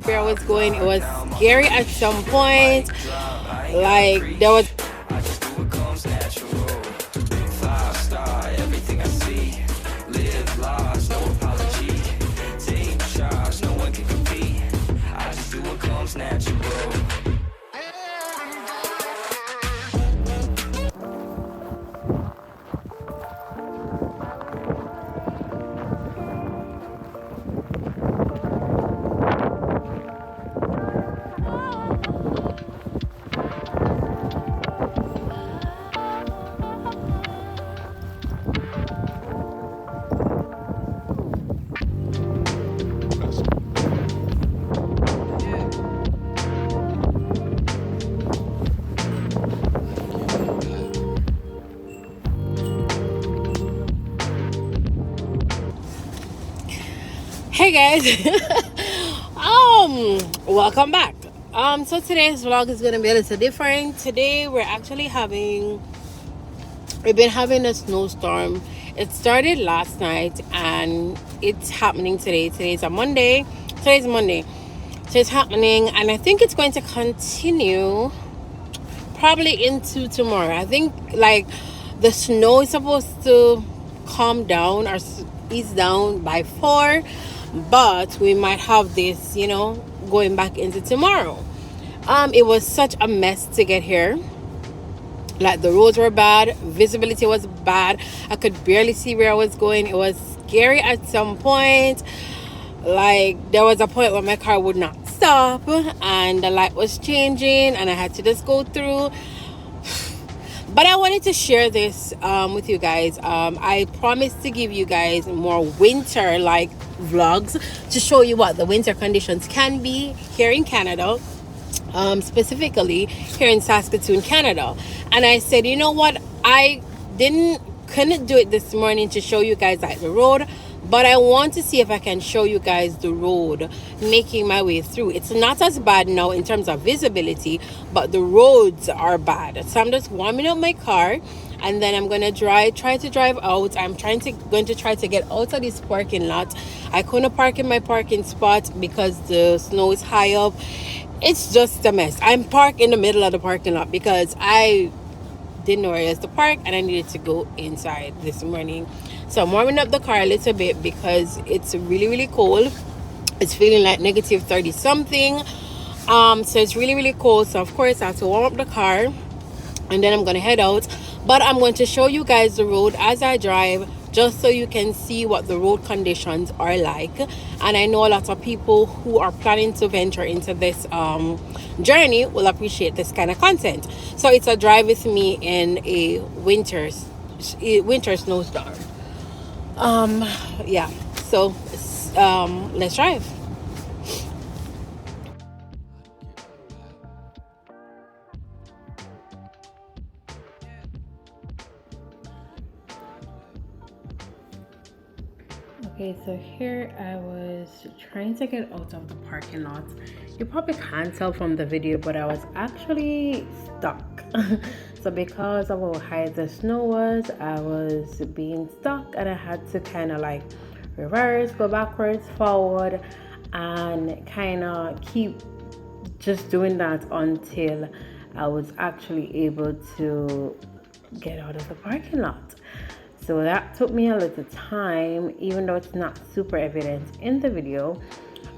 where I was going. It was scary at some point. Like there was I just do what comes natural. 5-star, everything I see. Live large, no apology. Take charge, no one can compete. I just do what comes natural. hey guys. Welcome back. So today's vlog is gonna be a little different. Today we've been having a snowstorm. It started last night and it's happening today. Today's Monday. So it's happening and I think it's going to continue probably into tomorrow. I think like the snow is supposed to calm down or ease down by 4, but we might have this, going back into tomorrow. It was such a mess to get here. Like the roads were bad, visibility was bad. I could barely see where I was going. It was scary at some point. Like there was a point where my car would not stop and the light was changing and I had to just go through. But I wanted to share this with you guys. I promised to give you guys more winter like vlogs to show you what the winter conditions can be here in Canada, specifically here in Saskatoon, Canada. And I said, you know what, I couldn't do it this morning to show you guys like the road, but I want to see if I can show you guys the road making my way through. It's not as bad now in terms of visibility, but the roads are bad. So I'm just warming up my car and then I'm gonna try to drive out. I'm going to try to get out of this parking lot. I couldn't park in my parking spot because the snow is high up. It's just a mess. I'm parked in the middle of the parking lot because I didn't know where else to park and I needed to go inside this morning. So I'm warming up the car a little bit because it's really, really cold. It's feeling like negative 30 something. So it's really, really cold. So of course I have to warm up the car and then I'm gonna head out. But I'm going to show you guys the road as I drive, just so you can see what the road conditions are like. And I know a lot of people who are planning to venture into this journey will appreciate this kind of content. So it's a drive with me in a winter snowstorm. Yeah, so let's drive. Okay, so here I was trying to get out of the parking lot. You probably can't tell from the video, but I was actually stuck. So because of how high the snow was, I was being stuck and I had to kind of like reverse, go backwards, forward, and kind of keep just doing that until I was actually able to get out of the parking lot. So that took me a little time, even though it's not super evident in the video,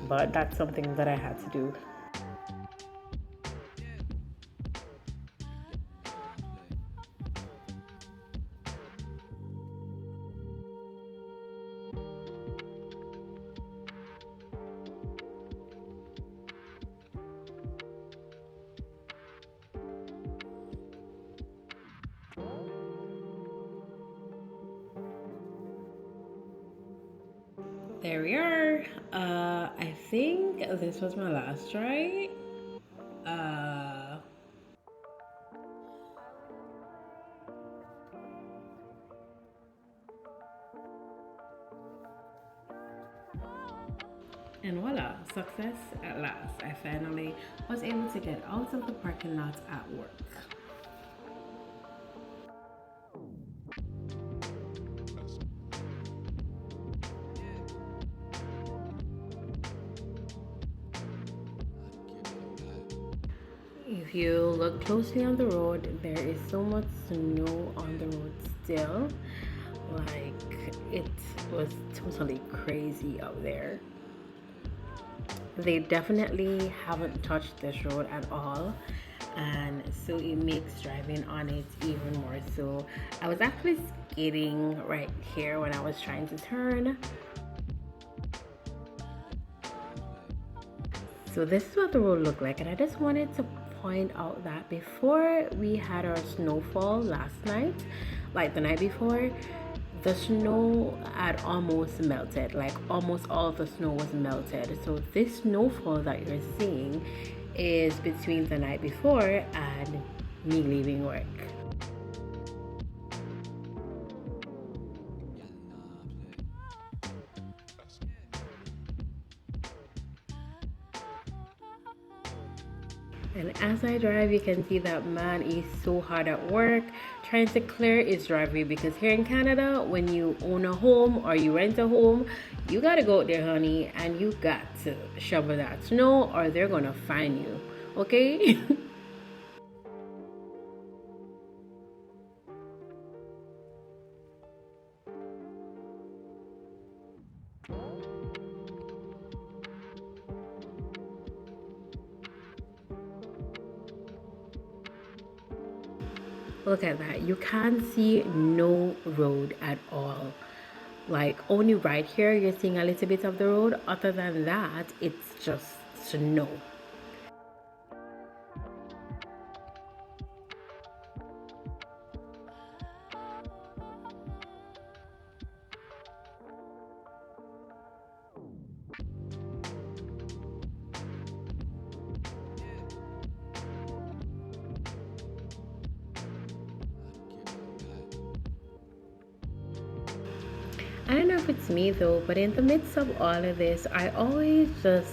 but that's something that I had to do. There we are. I think this was my last try. And voila, success at last. I finally was able to get out of the parking lot at work. If you look closely on the road, there is so much snow on the road still. Like, it was totally crazy out there. They definitely haven't touched this road at all, and so it makes driving on it even more so. I was actually skating right here when I was trying to turn. So this is what the road looked like, and I just wanted to point out that before we had our snowfall last night, like the night before, the snow had almost melted. Like almost all of the snow was melted. So this snowfall that you're seeing is between the night before and me leaving work. And as I drive, you can see that man is so hard at work trying to clear his driveway, because here in Canada, when you own a home or you rent a home, you gotta go out there, honey, and you got to shovel that snow or they're gonna fine you. Okay? Look at that. You can't see no road at all. Like only right here you're seeing a little bit of the road. Other than that, it's just snow. I don't know if it's me though, but in the midst of all of this, I always just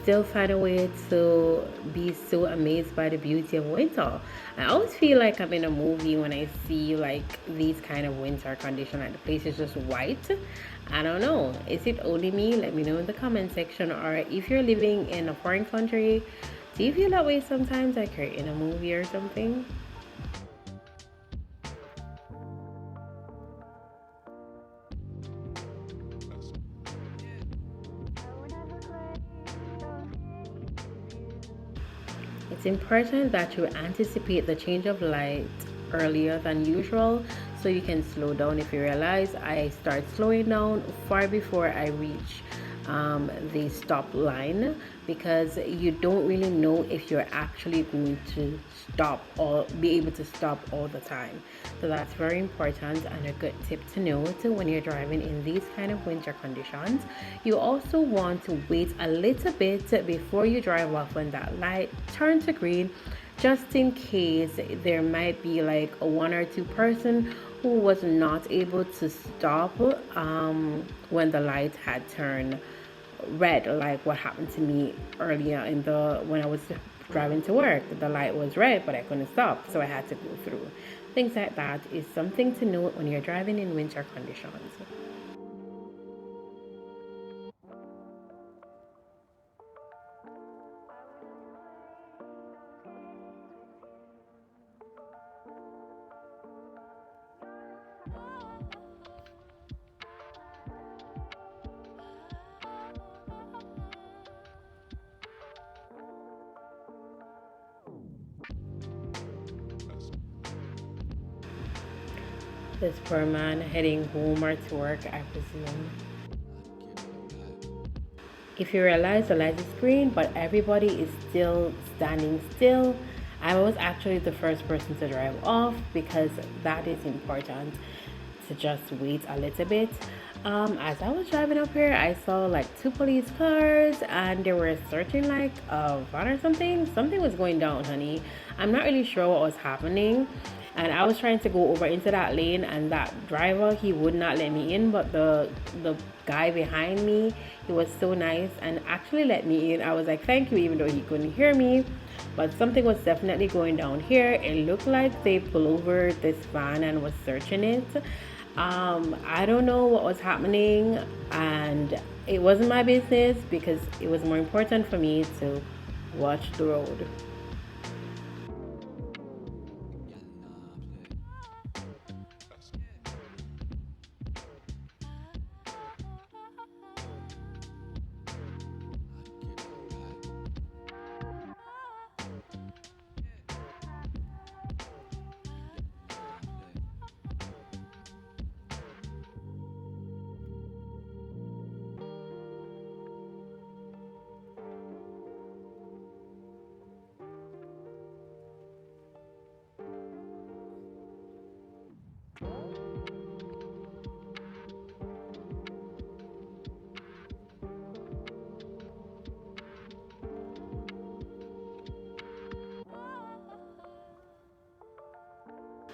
still find a way to be so amazed by the beauty of winter. I always feel like I'm in a movie when I see like these kind of winter conditions, like the place is just white. I don't know. Is it only me? Let me know in the comment section. Or if you're living in a foreign country, do you feel that way sometimes, like you're in a movie or something? It's important that you anticipate the change of light earlier than usual so you can slow down. If you realize, I start slowing down far before I reach the stop line, because you don't really know if you're actually going to stop or be able to stop all the time. So that's very important and a good tip to note when you're driving in these kind of winter conditions. You also want to wait a little bit before you drive off when that light turns to green, just in case there might be like a one or two person who was not able to stop when the light had turned red, like what happened to me earlier in the when I was driving to work. The light was red but I couldn't stop, so I had to go through. Things like that is something to note when you're driving in winter conditions. This poor man heading home or to work, I presume. If you realize the light is green but everybody is still standing still, I was actually the first person to drive off, because that is important to just wait a little bit. As I was driving up here, I saw like two police cars and they were searching like a van or something. Something was going down, honey. I'm not really sure what was happening. And I was trying to go over into that lane, and that driver, he would not let me in, but the guy behind me, he was so nice and actually let me in. I was like, thank you, even though he couldn't hear me. But something was definitely going down here. It looked like they pulled over this van and was searching it. I don't know what was happening, and it wasn't my business because it was more important for me to watch the road.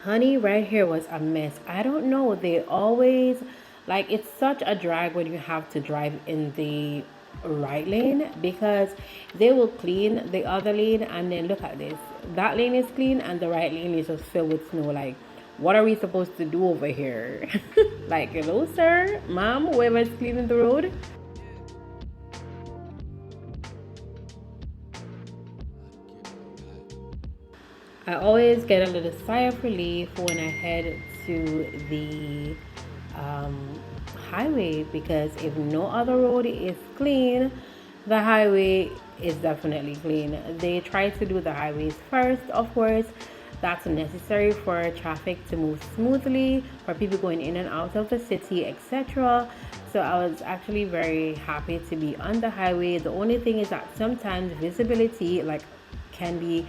Honey, right here was a mess. I don't know. They always, like, it's such a drag when you have to drive in the right lane because they will clean the other lane and then look at this. That lane is clean and the right lane is just filled with snow. Like, what are we supposed to do over here? Like, hello, sir, ma'am, whoever's cleaning the road. I always get a little sigh of relief when I head to the um, highway because if no other road is clean, the highway is definitely clean. They try to do the highways first, of course. That's necessary for traffic to move smoothly, for people going in and out of the city, etc. So I was actually very happy to be on the highway. The only thing is that sometimes visibility like can be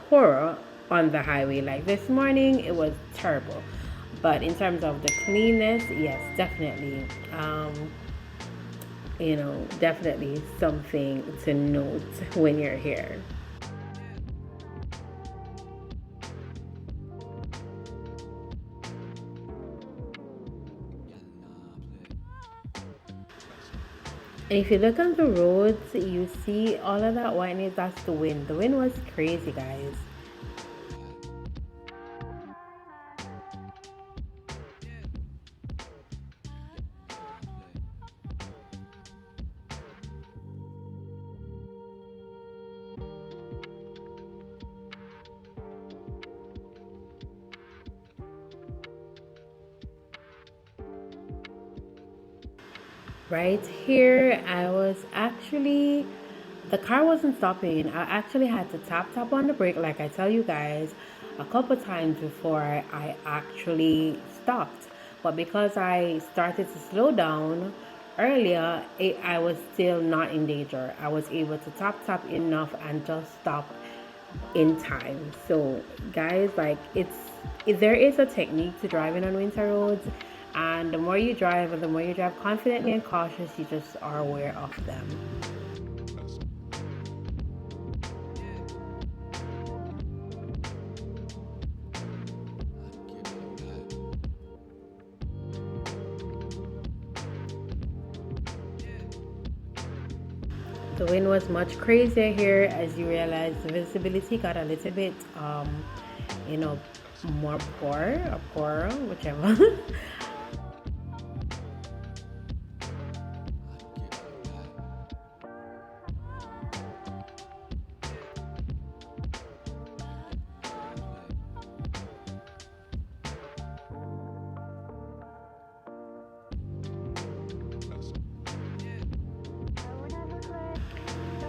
poorer on the highway. Like this morning, it was terrible. But in terms of the cleanness, yes, definitely. Definitely something to note when you're here. And if you look on the roads, you see all of that whiteness. That's the wind. The wind was crazy, guys. Right here, I was actually, the car wasn't stopping. I actually had to tap on the brake, like I tell you guys, a couple times before I actually stopped. But because I started to slow down earlier, I was still not in danger. I was able to tap enough and just stop in time. So, guys, like there is a technique to driving on winter roads, and the more you drive and the more you drive confidently and cautious, you just are aware of them. The wind was much crazier here as you realize the visibility got a little bit you know more poor or poorer, whichever.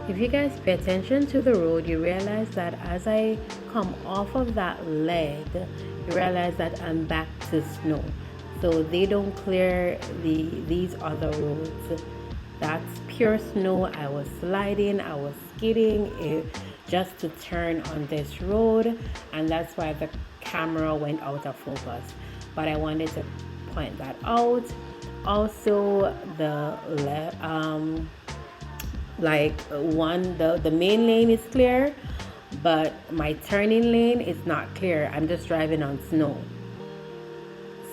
If you guys pay attention to the road, you realize that as I come off of that leg, you realize that I'm back to snow. So they don't clear these other roads. That's pure snow. I was sliding, I was skidding just to turn on this road, and that's why the camera went out of focus. But I wanted to point that out. Also, like the main lane is clear, but my turning lane is not clear. I'm just driving on snow,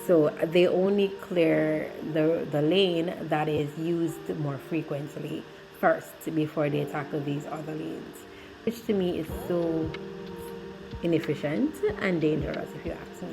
so they only clear the lane that is used more frequently first before they tackle these other lanes, which to me is so inefficient and dangerous, if you ask me.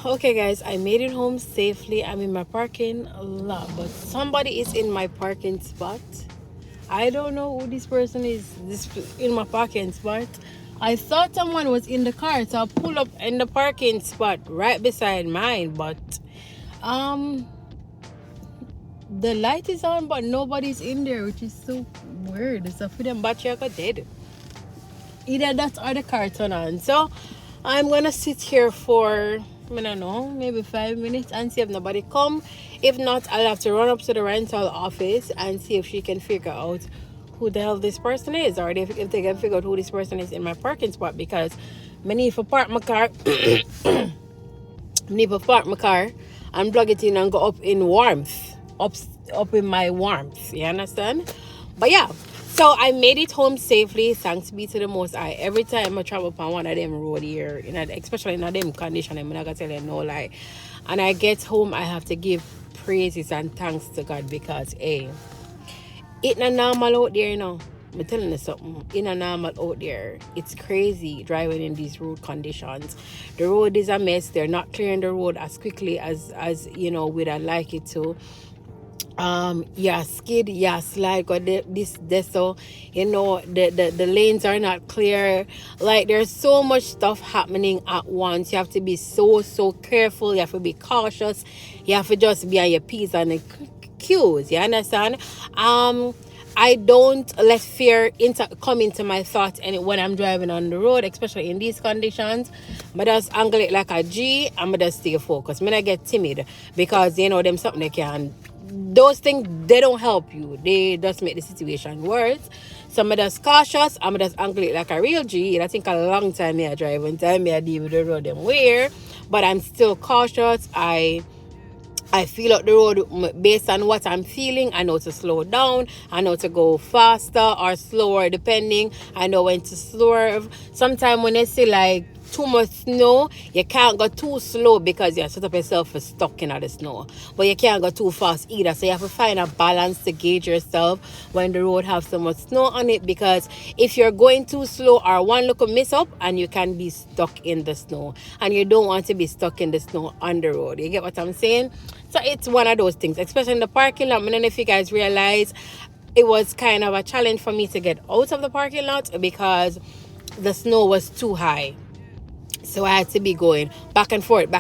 Okay, guys, I made it home safely. I'm in my parking lot, but somebody is in my parking spot. I don't know who this person is. This in my parking spot. I thought someone was in the car, so I pull up in the parking spot right beside mine, but the light is on, but nobody's in there, which is so weird. It's a for them battery I got dead. Either that or the car turn on. So I'm gonna sit here for, I don't know, maybe 5 minutes and see if nobody come. If not, I'll have to run up to the rental office and see if she can figure out who the hell this person is, or if they can figure out who this person is in my parking spot, because I need to park my car and plug it in and go up in warmth, up in my warmth, you understand? But yeah, so I made it home safely, thanks be to the Most High. Every time I travel upon one of them road here, especially in them condition, I'm not gonna tell you no lie, and I get home, I have to give praises and thanks to God, because it's not normal out there, I'm telling you something. It's not normal out there. It's crazy driving in these road conditions. The road is a mess. They're not clearing the road as quickly as we'd like it to. Skid, slide, got this, so the lanes are not clear. Like, there's so much stuff happening at once. You have to be so careful. You have to be cautious. You have to just be on your P's and the Q's. You understand? I don't let fear come into my thoughts when I'm driving on the road, especially in these conditions. I just angle it like a G, and I just stay focused. I get timid, because them something they can. Those things, they don't help you. They just make the situation worse. So I'm just cautious. I'm just angle it like a real G. I think a long time I drive, one time I deal with the road them weird, but I'm still cautious. I feel out the road based on what I'm feeling. I know to slow down. I know to go faster or slower, depending. I know when to swerve. Sometimes when they say like too much snow, you can't go too slow, because you set up yourself for stuck in the snow. But you can't go too fast either. So you have to find a balance to gauge yourself when the road has so much snow on it, because if you're going too slow or one little miss up, and you can be stuck in the snow, and you don't want to be stuck in the snow on the road. You get what I'm saying? So it's one of those things, especially in the parking lot. I don't know if you guys realize, it was kind of a challenge for me to get out of the parking lot, because the snow was too high. So I had to be going back and forth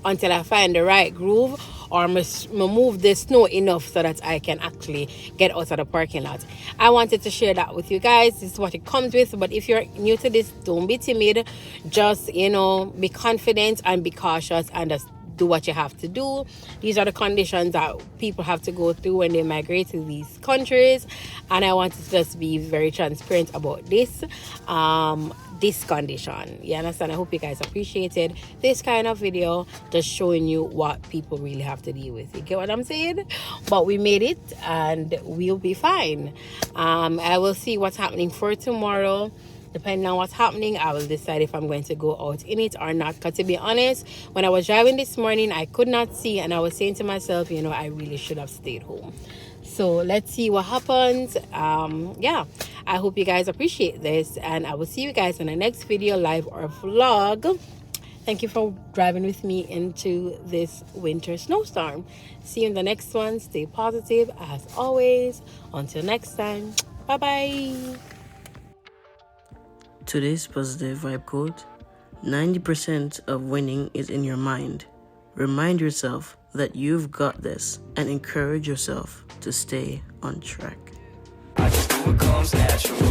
until I find the right groove, or move the snow enough so that I can actually get out of the parking lot. I wanted to share that with you guys. This is what it comes with. But if you're new to this, don't be timid. Just, be confident and be cautious, and just do what you have to do. These are the conditions that people have to go through when they migrate to these countries, and I wanted to just be very transparent about this condition. You understand? I hope you guys appreciated this kind of video, just showing you what people really have to deal with. You get what I'm saying? But we made it, and we'll be fine. I will see what's happening for tomorrow. Depending on what's happening, I will decide if I'm going to go out in it or not. Because to be honest, when I was driving this morning, I could not see, and I was saying to myself, I really should have stayed home. So let's see what happens. I hope you guys appreciate this, and I will see you guys in the next video, live or vlog. Thank you for driving with me into this winter snowstorm. See you in the next one. Stay positive as always. Until next time, bye bye. Today's positive vibe quote: 90% of winning is in your mind. Remind yourself that you've got this, and encourage yourself to stay on track. I just do what comes natural.